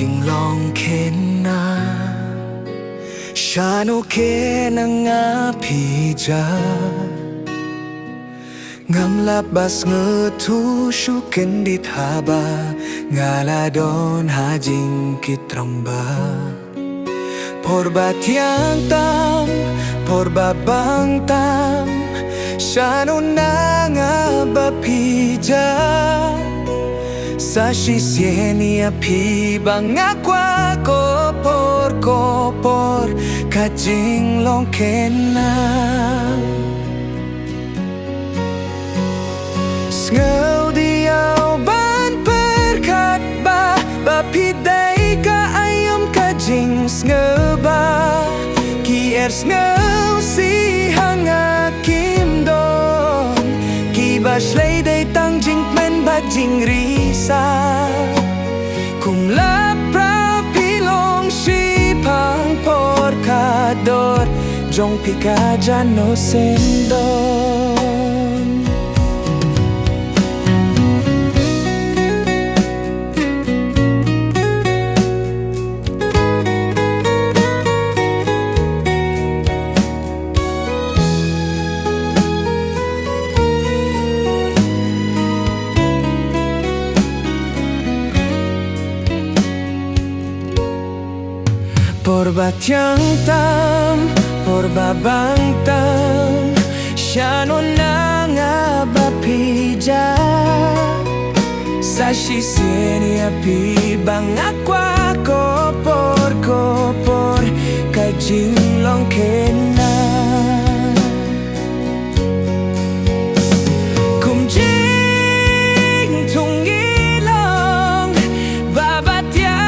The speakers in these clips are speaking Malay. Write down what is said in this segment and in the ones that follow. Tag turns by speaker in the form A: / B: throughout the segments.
A: Kajing long kena Shano kena ngapija Ngam labas ngetu syuken dit haba Ngaladon hajing kitramba Porbat yang tam, porba bang tam Shano nanga bapija Sa sisieni api bang akwa kopor Kajing long kena Ngau diau ban perkat ba Bapidai ka ayam kajing ngeba Ki ers ngau si hanga kim don Ki baslay day tang jing men ba jing risa Kum lapra pilong si pang porkador Jong pika jano sendon Porbat yang tam, porba bang tam Shano nanga bapija Sa sisieni api bang akwa kopor Kajing long kena Kumjing tung ilong babat ya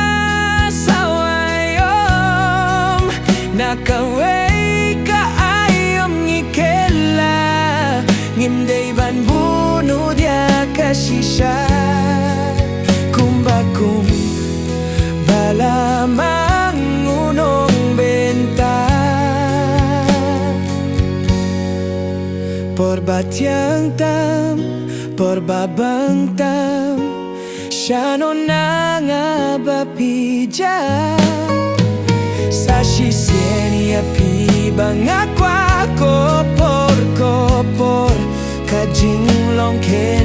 A: Nakaway ka ayam ngikela Ngimday ban bunuh dia kasisya Kumbakum bala mangunong benta Porbat yang tam, porba bang tam Shano nanga bapija Sa sisieni api bang akwa kopor Kajing long kena